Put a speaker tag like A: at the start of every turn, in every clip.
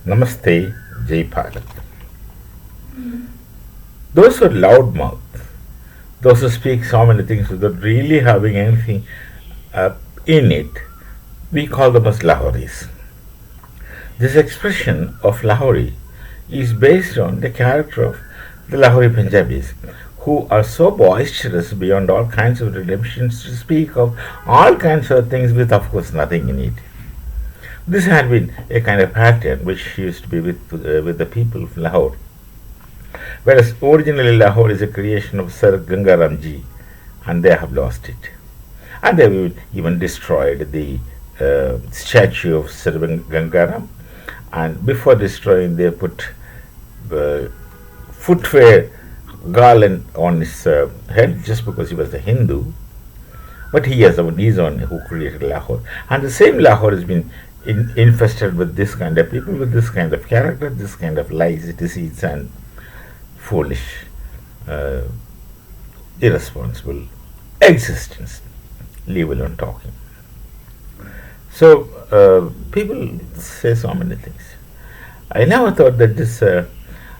A: Namaste, Jai Bharat. Those who are loudmouth, those who speak so many things without really having anything in it, we call them as Lahoris. This expression of Lahori is based on the character of the Lahori Punjabis, who are so boisterous beyond all kinds of redemptions to speak of all kinds of things with, of course, nothing in it. This had been a kind of pattern which used to be with the people of Lahore. Whereas originally Lahore is a creation of Sir Gangaramji, and they have lost it. And they even destroyed the statue of Sir Gangaram, and before destroying, they put footwear garland on his head just because he was a Hindu. But he is one who created Lahore. And the same Lahore has been infested with this kind of people, with this kind of character, this kind of lies, deceits, and foolish, irresponsible existence, leave alone talking. So people say so many things. I never thought that this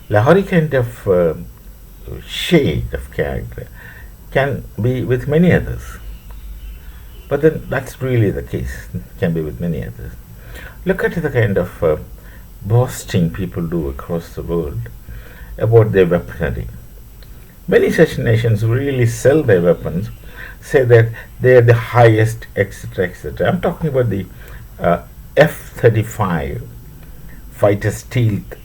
A: Lahori kind of shade of character can be with many others. But then that's really the case, it can be with many others. Look at the kind of boasting people do across the world about their weaponry. Many such nations really sell their weapons, say that they are the highest, etc., etc. I'm talking about the F35 Fighter Stealth,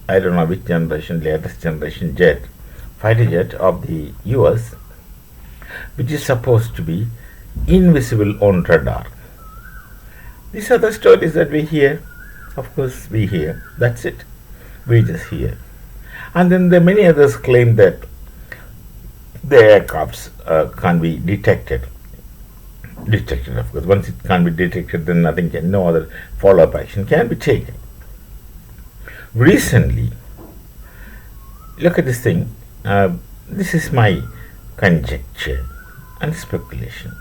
A: I don't know which generation, latest generation jet, fighter jet of the US, which is supposed to be invisible on radar. These are the stories that we hear. Of course, we hear. That's it. We just hear. And then there are many others claim that the aircrafts can't be detected. Detected, of course. Once it can't be detected, then nothing can, no other follow-up action can be taken. Recently, look at this thing. This is my conjecture and speculation,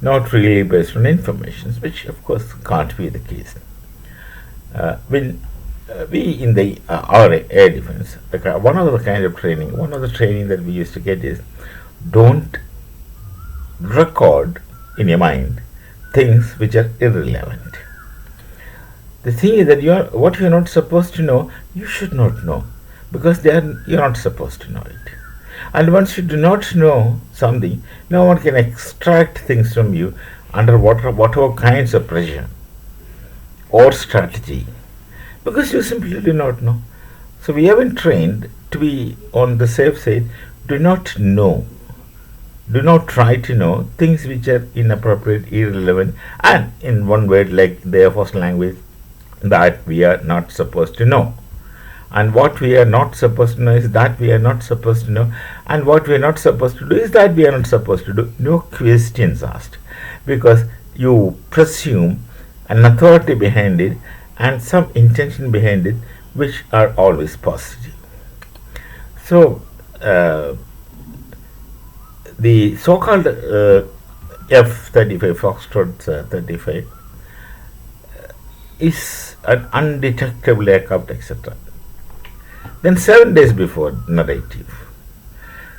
A: not really based on information, which of course can't be the case. When we in the our air defense, one of the kind of training, one of the training that we used to get is don't record in your mind things which are irrelevant. The thing is that what you are not supposed to know, you should not know, because you are not supposed to know it. And once you do not know something, no one can extract things from you under whatever kinds of pressure or strategy, because you simply do not know. So we have been trained to be on the safe side. Do not know. Do not try to know things which are inappropriate, irrelevant, and in one word, like the Air Force language, that we are not supposed to know. And what we are not supposed to know is that we are not supposed to know. And what we are not supposed to do is that we are not supposed to do. No questions asked. Because you presume an authority behind it and some intention behind it, which are always positive. So, the so-called F-35, Foxtrot 35, is an undetectable aircraft, etc. Then 7 days before narrative,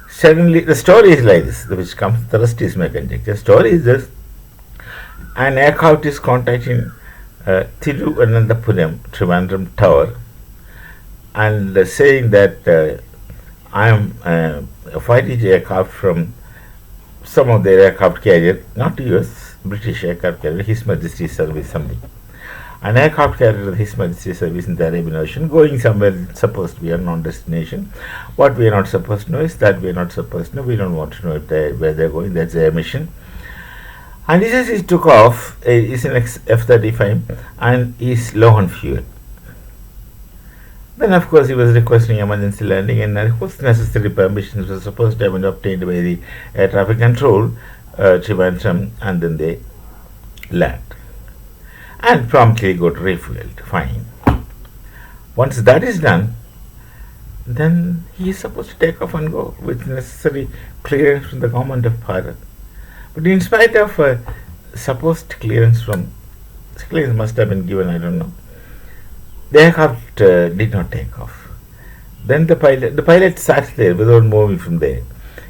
A: suddenly the story is like this, which comes, the rest is my conjecture. The story is this: an aircraft is contacting Thiruvananthapuram, Trivandrum Tower, and saying that I am a fighter aircraft from some of their aircraft carrier, not US, British aircraft carrier, His Majesty's Service something. An aircraft carrier of His Majesty's Service in the Arabian Ocean, going somewhere supposed to be a non-destination. What we are not supposed to know is that we are not supposed to know. We don't want to know where they are going. That's their mission. And he says he took off, is an F-35, and is low on fuel. Then, of course, he was requesting emergency landing, and of course, necessary permissions were supposed to have been obtained by the air traffic control, Trivandrum, and then they land. And promptly got refueled. Fine. Once that is done, then he is supposed to take off and go with necessary clearance from the government of Bharat. But in spite of supposed clearance must have been given, I don't know, The aircraft did not take off. Then the pilot sat there without moving from there.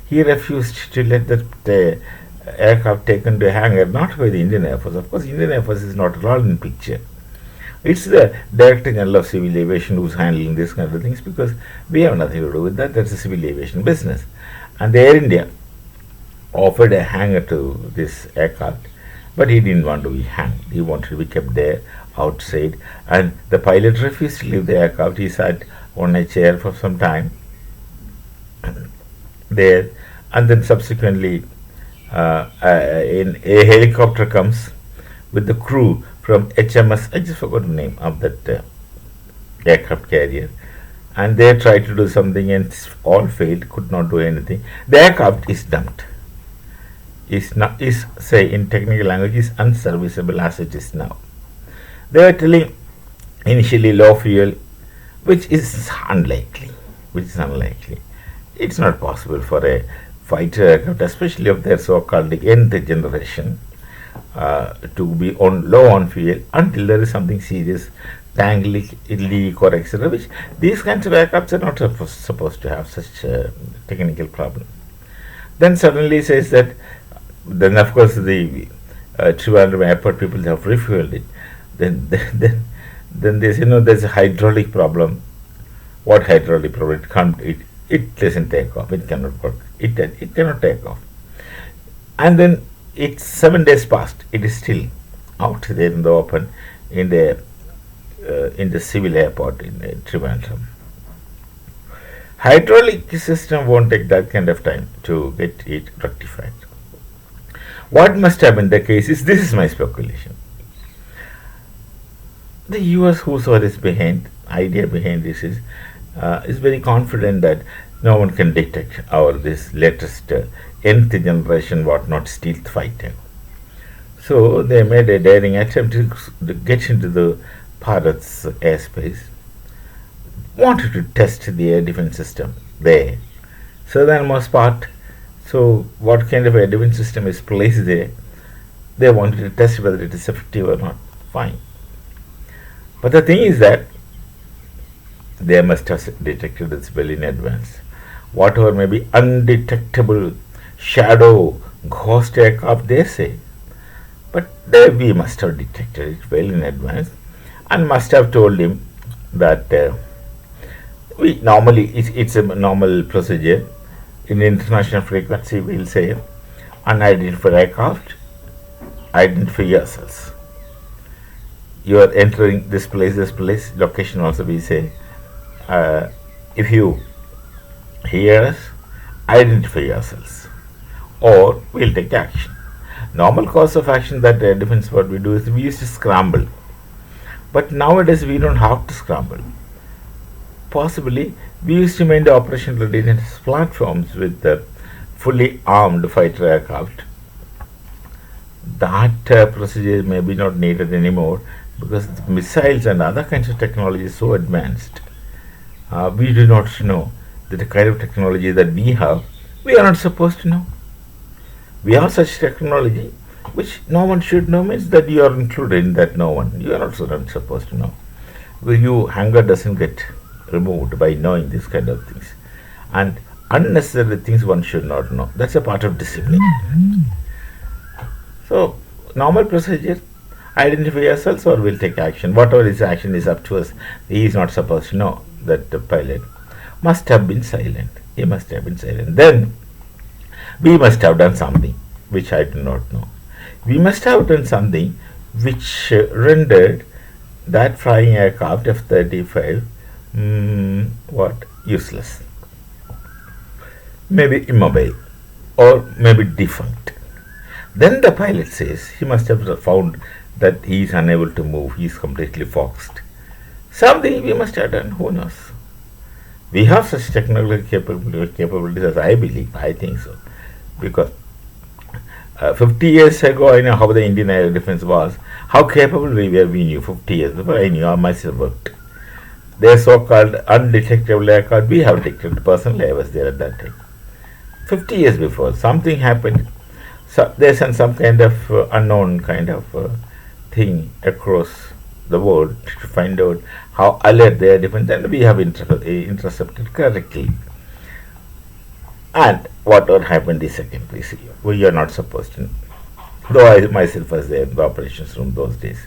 A: He refused to let the aircraft taken to a hangar, not by the Indian Air Force. Of course, Indian Air Force is not at all in picture. It's the Director General of Civil Aviation who's handling this kind of things, because we have nothing to do with that. That's a civil aviation business. And the Air India offered a hangar to this aircraft, but he didn't want to be hanged. He wanted to be kept there outside, and the pilot refused to leave the aircraft. He sat on a chair for some time there, and then subsequently in a helicopter comes with the crew from HMS. I just forgot the name of that aircraft carrier, and they tried to do something and all failed, could not do anything. The aircraft is dumped. Is say in technical language is unserviceable as it is now. They were telling initially low fuel, which is unlikely. It's not possible for a fighter aircraft, especially of their so-called nth generation, to be low on fuel until there is something serious, tank leak or etc. Which these kinds of aircrafts are not supposed to have such a technical problem. Then suddenly says that. Then of course the Thiruvananthapuram airport people have refueled it. Then they say no, there's a hydraulic problem. What hydraulic problem? It doesn't take off. It cannot work. It cannot take off. And then it's 7 days past. It is still out there in the open in the civil airport in Thiruvananthapuram. Hydraulic system won't take that kind of time to get it rectified. What must have been the case is, this is my speculation. The US, whosoever is idea behind this is very confident that no one can detect this latest nth generation whatnot stealth fighter. So they made a daring attempt to get into the Bharat's airspace, wanted to test the air defense system there. Southernmost part. So what kind of a defense system is placed there? They wanted to test whether it is effective or not. Fine. But the thing is that they must have detected this well in advance. Whatever may be undetectable shadow ghost aircraft they say, but we must have detected it well in advance and must have told him that we normally it's a normal procedure. In international frequency, we will say unidentified aircraft, identify yourselves. You are entering this place, location also we say. If you hear us, identify yourselves, or we'll take action. Normal course of action that defense what we do is we used to scramble, but nowadays we don't have to scramble. Possibly we used to maintain the operational readiness platforms with fully armed fighter aircraft. That procedure may be not needed anymore, because the missiles and other kinds of technology is so advanced. We do not know that the kind of technology that we have, we are not supposed to know. We have such technology which no one should know, means that you are included in that no one. You are also not supposed to know. Because your hunger doesn't get removed by knowing these kind of things. And unnecessary things one should not know. That's a part of discipline. So, normal procedure, identify yourselves or we'll take action. Whatever is action is up to us. He is not supposed to know that the pilot must have been silent. He must have been silent. Then, we must have done something which I do not know. We must have done something which rendered that flying aircraft F-35 useless, maybe immobile, or maybe defunct. Then the pilot says he must have found that he is unable to move, he is completely foxed. Something we must have done, who knows? We have such technological capabilities as I believe, I think so. Because 50 years ago, I know how the Indian air defense was, how capable we were, we knew 50 years before I knew how myself worked. Their so-called undetectable aircraft, we have detected. Personally, I was there at that time. 50 years before, something happened. So they sent some kind of unknown kind of thing across the world to find out how alert they are defense, and we have intercepted correctly. And whatever happened is secondary. See, we are not supposed to. Though I myself was there in the operations room those days,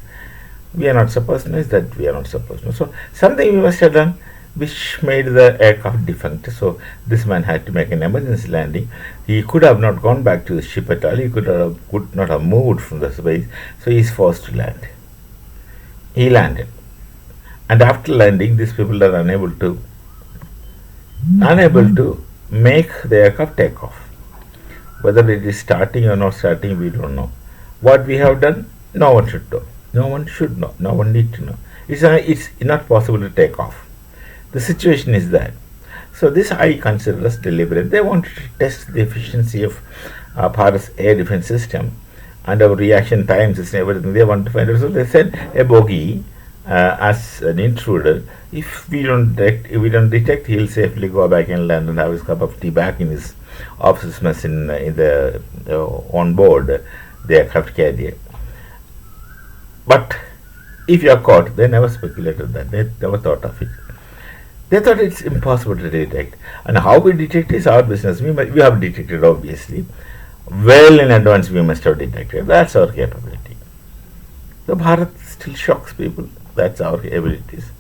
A: we are not supposed to know is that we are not supposed to know. So something we must have done which made the aircraft defunct. So this man had to make an emergency landing. He could have not gone back to the ship at all. He could not have moved from the space. So he is forced to land. He landed, and after landing, these people are unable to make the aircraft take off. Whether it is starting or not starting, we don't know. What we have done, no one should know. No one should know. No one need to know. It's not possible to take off. The situation is that. So this I consider as deliberate. They wanted to test the efficiency of Bharat's air defense system and our reaction times and everything. They want to find out. So they sent a bogie as an intruder. If we don't detect, he'll safely go back and land and have his cup of tea back in his office mess in the on board the aircraft carrier. But if you are caught, they never speculated that. They never thought of it. They thought it's impossible to detect. And how we detect is our business. We have detected, obviously. Well in advance we must have detected. That's our capability. The Bharat still shocks people. That's our abilities.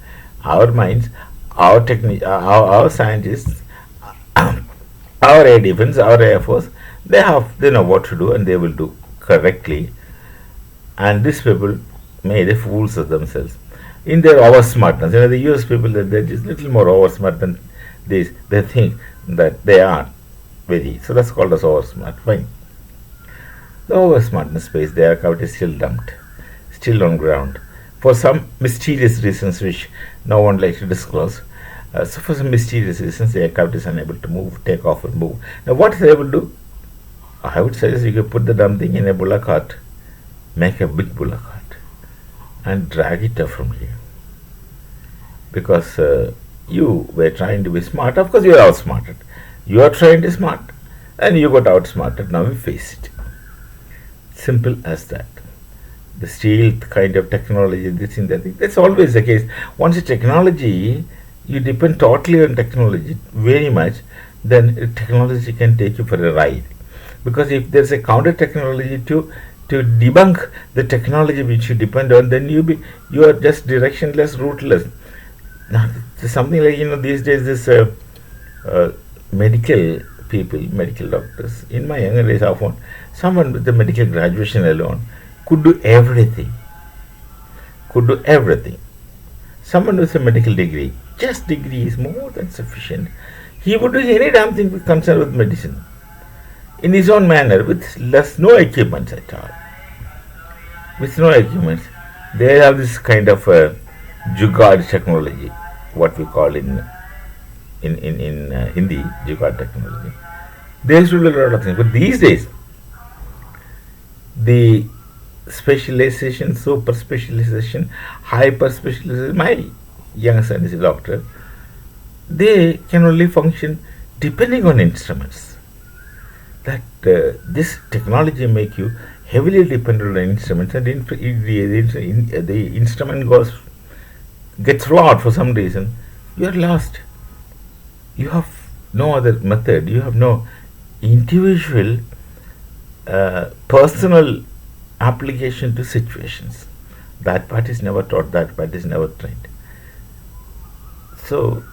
A: Our minds, our scientists, our air defense, our air force, they know what to do and they will do correctly. And these people made fools of themselves in their over smartness. The US people, they're just little more over smart than this. They think that they are very, so that's called as over smart. Fine. The over smartness space, the aircraft is still dumped, still on ground, for some mysterious reasons which no one likes to disclose. So for some mysterious reasons, the aircraft is unable to move, take off and move. Now what they will do? I would suggest you could put the dumb thing in a bullock cart, make a big bullock cart, and drag it up from here. Because you were trying to be smart. Of course, you are outsmarted. You are trying to be smart, and you got outsmarted. Now you face it. Simple as that. The stealth kind of technology, this and that, that's always the case. Once a technology, you depend totally on technology very much, then technology can take you for a ride. Because if there's a counter technology to debunk the technology which you depend on, then you are just directionless, routeless. Now, something like these days this medical people, medical doctors. In my younger days, I found someone with the medical graduation alone could do everything. Someone with a medical degree, just degree is more than sufficient. He would do any damn thing concerned with medicine in his own manner, with no equipment at all. With no equipment, they have this kind of jugaad technology, what we call in Hindi, jugaad technology. They used to do a lot of things, but these days, the specialization, super specialization, hyper specialization. My young son is a doctor. They can only function depending on instruments. That this technology make you heavily dependent on instruments, and the instrument gets flawed for some reason. You are lost. You have no other method. You have no individual, personal application to situations. That part is never taught. That part is never trained. So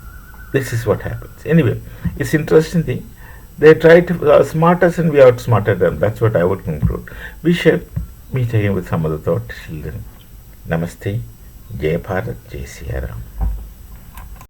A: this is what happens. Anyway, it's interesting thing. They try to outsmart us and we outsmarted them. That's what I would conclude. We shall meet again with some other thought. Till then, Namaste, Jai Bharat, Jai Siya Ram.